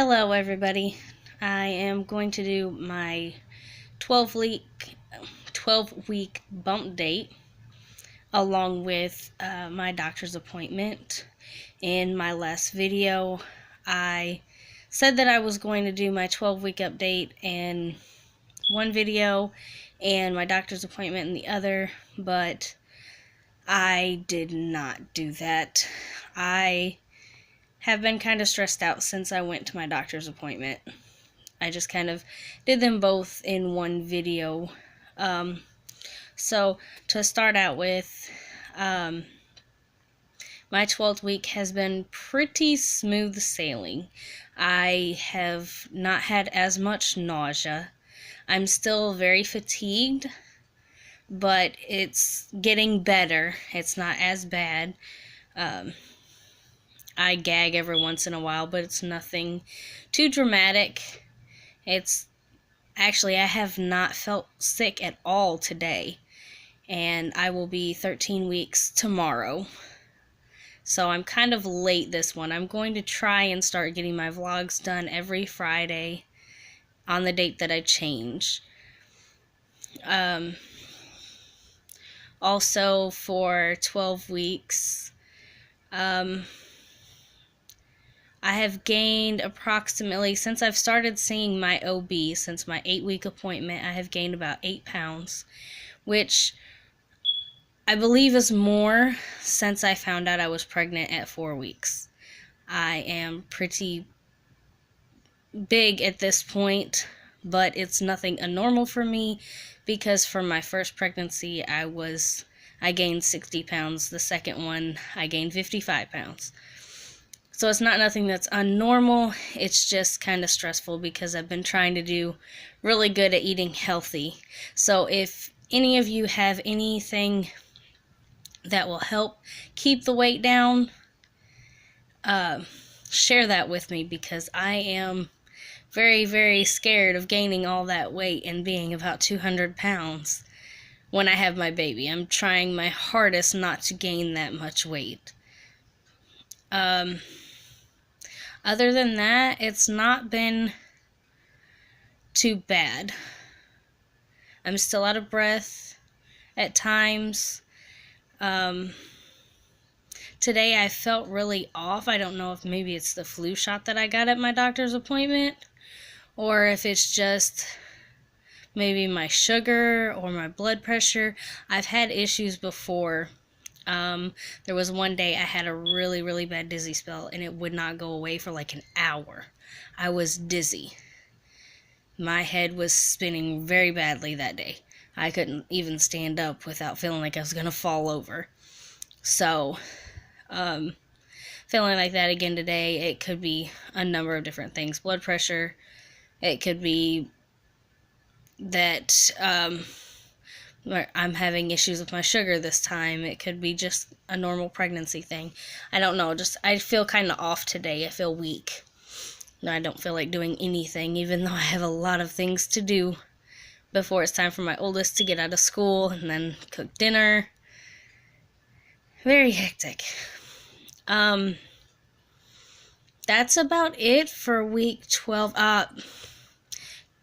Hello everybody. I am going to do my 12-week bump date along with my doctor's appointment. In my last video, I said that I was going to do my 12-week update in one video and my doctor's appointment in the other, but I did not do that. I have been kind of stressed out since I went to my doctor's appointment. I just kind of did them both in one video. So to start out with, my 12th week has been pretty smooth sailing. I have not had as much nausea. I'm still very fatigued, but it's getting better. It's not as bad. I gag every once in a while, but it's nothing too dramatic. It's actually, I have not felt sick at all today, and I will be 13 weeks tomorrow. So I'm kind of late this one. I'm going to try and start getting my vlogs done every Friday on the date that I change. Also for 12 weeks, I have gained approximately, since I've started seeing my OB, since my 8-week appointment, I have gained about 8 pounds, which I believe is more since I found out I was pregnant at 4 weeks. I am pretty big at this point, but it's nothing abnormal for me because for my first pregnancy, I gained 60 pounds. The second one, I gained 55 pounds. So it's not nothing that's unnormal, it's just kind of stressful because I've been trying to do really good at eating healthy. So if any of you have anything that will help keep the weight down, share that with me because I am very, very scared of gaining all that weight and being about 200 pounds when I have my baby. I'm trying my hardest not to gain that much weight. Other than that, it's not been too bad. I'm still out of breath at times. Today I felt really off. I don't know if maybe it's the flu shot that I got at my doctor's appointment, or if it's just maybe my sugar or my blood pressure. I've had issues before. There was one day I had a really, really bad dizzy spell and it would not go away for like an hour. I was dizzy. My head was spinning very badly that day. I couldn't even stand up without feeling like I was going to fall over. So, feeling like that again today, it could be a number of different things. Blood pressure, it could be that, I'm having issues with my sugar this time. It could be just a normal pregnancy thing. I don't know. I feel kind of off today. I feel weak. I don't feel like doing anything, even though I have a lot of things to do before it's time for my oldest to get out of school and then cook dinner. Very hectic. That's about it for week 12.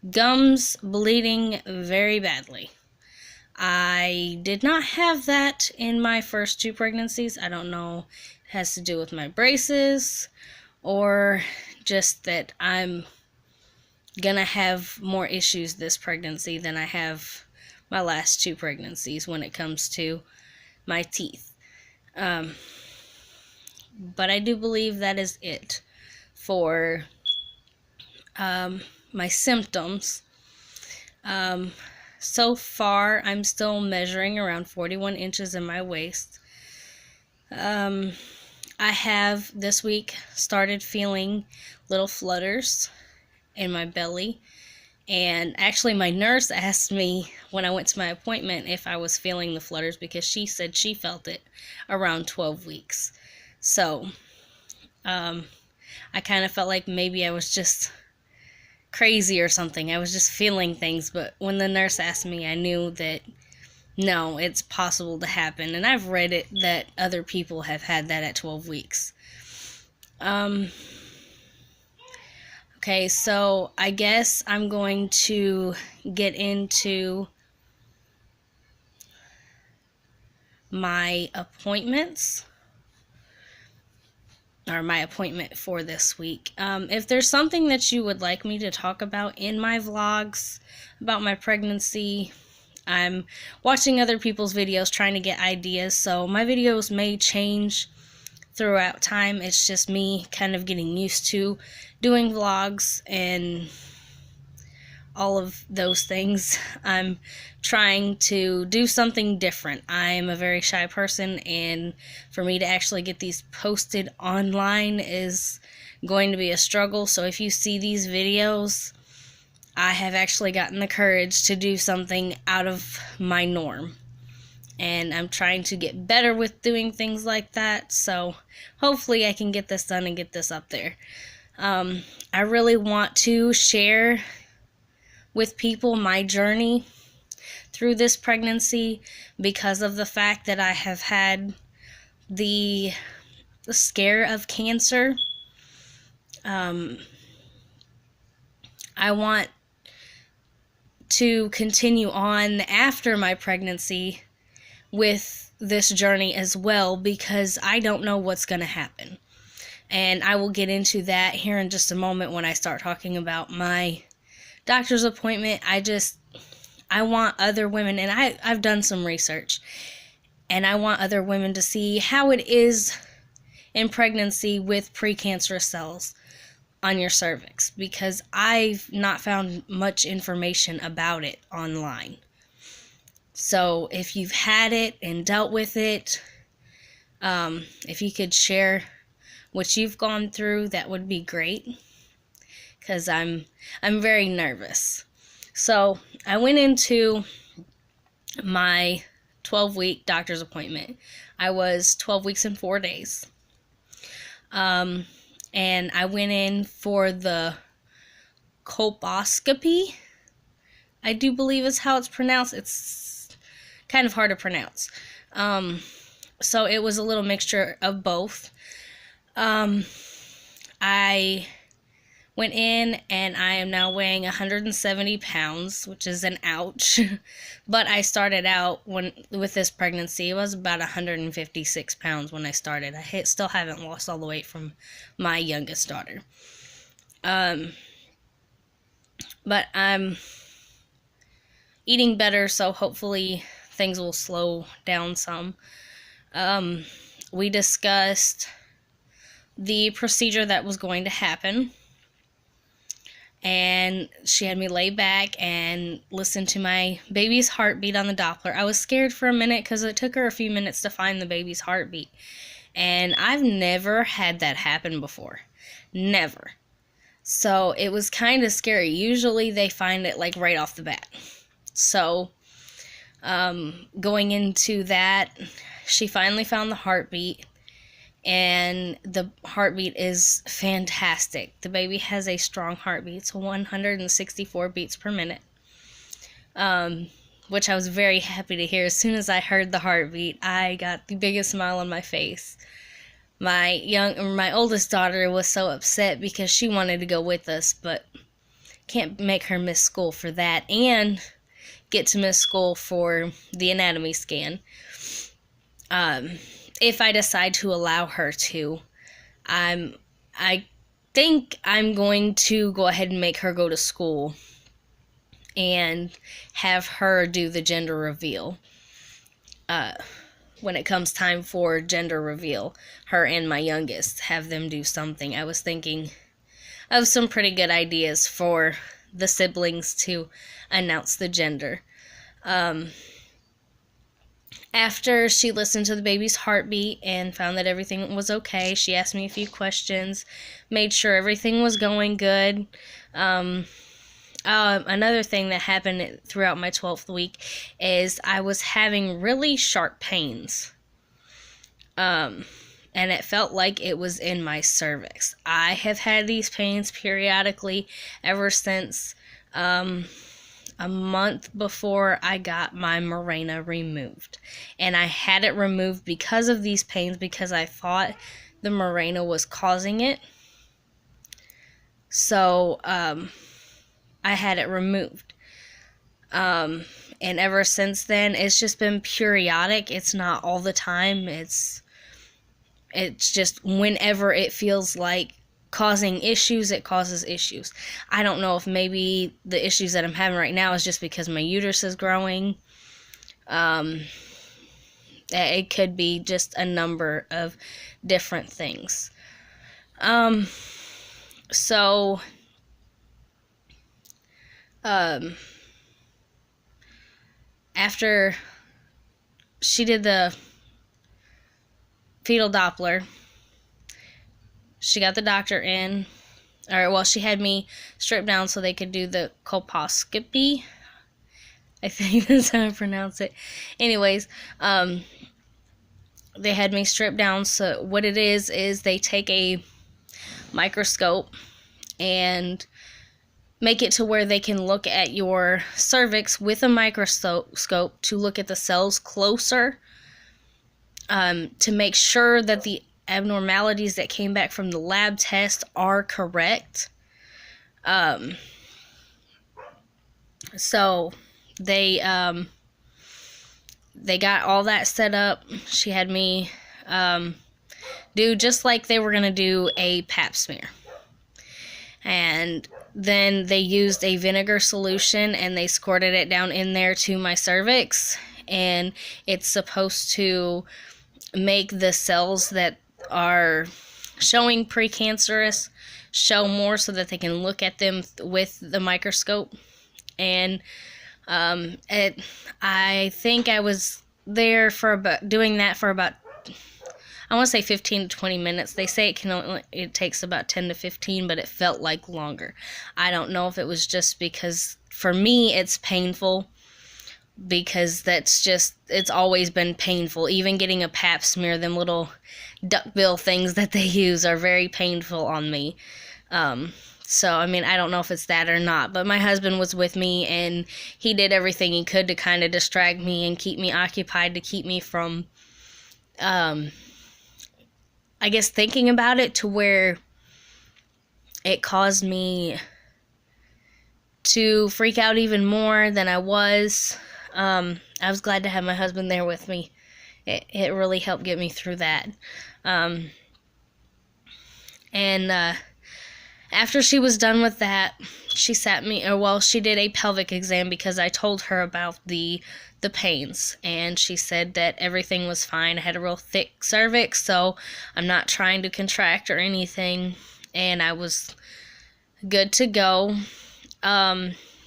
Gums bleeding very badly. I did not have that in my first 2 pregnancies. I don't know. It has to do with my braces or just that I'm gonna have more issues this pregnancy than I have my last 2 pregnancies when it comes to my teeth. But I do believe that is it for my symptoms. So far, I'm still measuring around 41 inches in my waist. I have this week started feeling little flutters in my belly. And actually, my nurse asked me when I went to my appointment if I was feeling the flutters because she said she felt it around 12 weeks. So, I kind of felt like maybe I was just crazy or something. I was just feeling things, but when the nurse asked me, I knew that no, it's possible to happen, and I've read it that other people have had that at 12 weeks. Okay, so I guess I'm going to get into my appointments, or my appointment for this week. If there's something that you would like me to talk about in my vlogs about my pregnancy, I'm watching other people's videos trying to get ideas, so my videos may change throughout time. It's just me kind of getting used to doing vlogs and all of those things. I'm trying to do something different. I'm a very shy person, and for me to actually get these posted online is going to be a struggle. So if you see these videos, I have actually gotten the courage to do something out of my norm. And I'm trying to get better with doing things like that. So hopefully I can get this done and get this up there. I really want to share with people my journey through this pregnancy because of the fact that I have had the scare of cancer. I want to continue on after my pregnancy with this journey as well, because I don't know what's going to happen. And I will get into that here in just a moment when I start talking about my doctor's appointment. I want other women, and I've done some research, and I want other women to see how it is in pregnancy with precancerous cells on your cervix, because I've not found much information about it online. So if you've had it and dealt with it, if you could share what you've gone through, that would be great, because I'm very nervous. So I went into my 12-week doctor's appointment. I was 12 weeks and 4 days. And I went in for the colposcopy, I do believe is how it's pronounced. It's kind of hard to pronounce. So it was a little mixture of both. I went in, and I am now weighing 170 pounds, which is an ouch. But I started out with this pregnancy, it was about 156 pounds when I started. I still haven't lost all the weight from my youngest daughter. But I'm eating better, so hopefully things will slow down some. We discussed the procedure that was going to happen, and she had me lay back and listen to my baby's heartbeat on the Doppler. I was scared for a minute because it took her a few minutes to find the baby's heartbeat, and I've never had that happen before. Never. So it was kind of scary. Usually they find it like right off the bat. So going into that, she finally found the heartbeat, and the heartbeat is fantastic. The baby has a strong heartbeat. It's 164 beats per minute, which I was very happy to hear. As soon as I heard the heartbeat, I got the biggest smile on my face. My oldest daughter was so upset because she wanted to go with us, but can't make her miss school for that and get to miss school for the anatomy scan. If I decide to allow her to, I think I'm going to go ahead and make her go to school and have her do the gender reveal. When it comes time for gender reveal, her and my youngest, have them do something. I was thinking of some pretty good ideas for the siblings to announce the gender. After she listened to the baby's heartbeat and found that everything was okay, she asked me a few questions, made sure everything was going good. Another thing that happened throughout my 12th week is I was having really sharp pains. And it felt like it was in my cervix. I have had these pains periodically ever since a month before I got my Mirena removed. And I had it removed because of these pains, because I thought the Mirena was causing it. So I had it removed. And ever since then, it's just been periodic. It's not all the time. It's just whenever it feels like causing issues, it causes issues. I don't know if maybe the issues that I'm having right now is just because my uterus is growing. It could be just a number of different things. So after she did the fetal Doppler, she got the doctor in. She had me stripped down so they could do the colposcopy. I think that's how I pronounce it. Anyways, they had me stripped down. So what it is they take a microscope and make it to where they can look at your cervix with a microscope to look at the cells closer, to make sure that the abnormalities that came back from the lab test are correct. So they got all that set up. She had me do just like they were going to do a pap smear. And then they used a vinegar solution and they squirted it down in there to my cervix. And it's supposed to make the cells that are showing precancerous show more so that they can look at them with the microscope. And I think I was there for about doing that for about, I want to say 15 to 20 minutes. They say it takes about 10 to 15, but it felt like longer. I don't know if it was just because for me it's painful, because it's always been painful. Even getting a pap smear, them little duckbill things that they use are very painful on me. So, I mean, I don't know if it's that or not, but my husband was with me, and he did everything he could to kind of distract me and keep me occupied, to keep me from, I guess, thinking about it to where it caused me to freak out even more than I was. I was glad to have my husband there with me. It really helped get me through that. After she was done with that, she she did a pelvic exam because I told her about the pains, and she said that everything was fine. I had a real thick cervix, so I'm not trying to contract or anything, and I was good to go.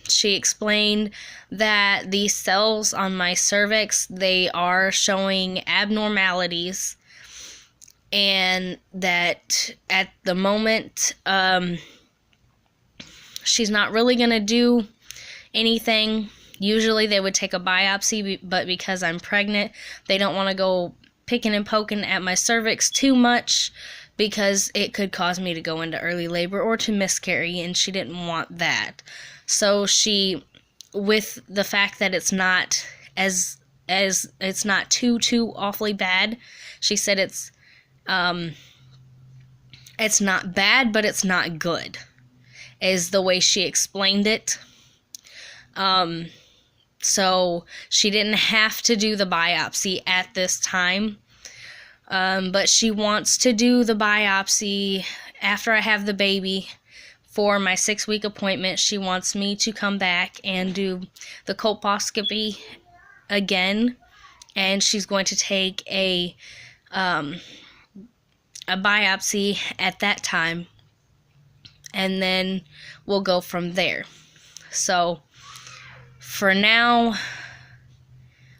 She explained that the cells on my cervix, they are showing abnormalities, and that at the moment, she's not really going to do anything. Usually they would take a biopsy, but because I'm pregnant, they don't want to go picking and poking at my cervix too much, because it could cause me to go into early labor or to miscarry, and she didn't want that. So she, with the fact that it's not it's not too awfully bad, she said it's not bad, but it's not good, is the way she explained it. So she didn't have to do the biopsy at this time, but she wants to do the biopsy after I have the baby. For my 6-week appointment, she wants me to come back and do the colposcopy again, and she's going to take a biopsy at that time, and then we'll go from there. So for now,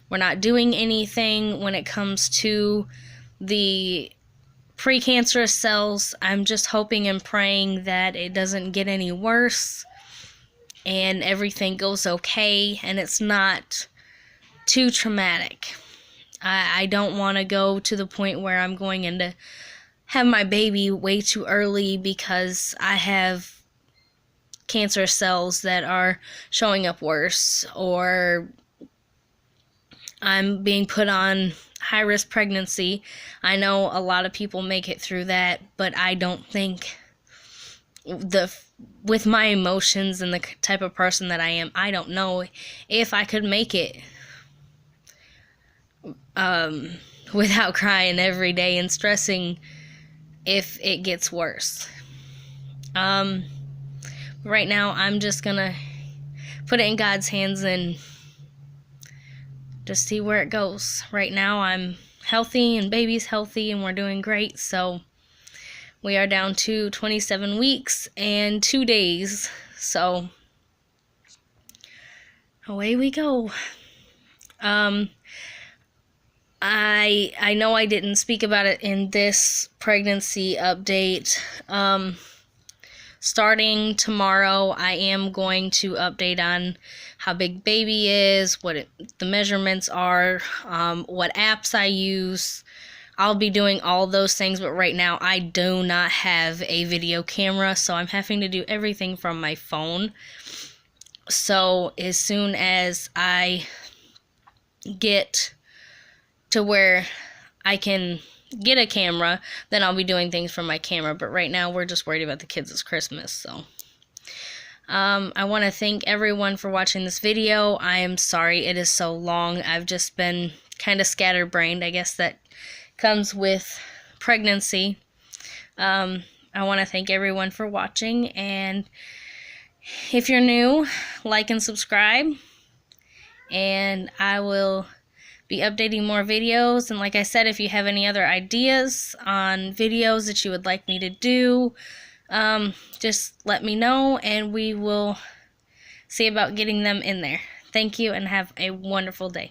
we're not doing anything when it comes to the precancerous cells. I'm just hoping and praying that it doesn't get any worse and everything goes okay and it's not too traumatic. I don't want to go to the point where I'm going in to have my baby way too early because I have cancer cells that are showing up worse, or I'm being put on high-risk pregnancy. I know a lot of people make it through that, but I don't think with my emotions and the type of person that I am, I don't know if I could make it without crying every day and stressing if it gets worse. Right now, I'm just gonna put it in God's hands and just see where it goes. Right now, I'm healthy and baby's healthy and we're doing great. So we are down to 27 weeks and 2 days. So away we go. I know I didn't speak about it in this pregnancy update. Starting tomorrow, I am going to update on how big baby is, what the measurements are, what apps I use. I'll be doing all those things, but right now I do not have a video camera, so I'm having to do everything from my phone. So as soon as I get to where I can get a camera, then I'll be doing things from my camera. But right now, we're just worried about the kids. It's Christmas, so. I want to thank everyone for watching this video. I am sorry it is so long. I've just been kind of scatterbrained. I guess that comes with pregnancy. I want to thank everyone for watching. And if you're new, like and subscribe. And I will be updating more videos, and like I said, if you have any other ideas on videos that you would like me to do, just let me know and we will see about getting them in there. Thank you and have a wonderful day.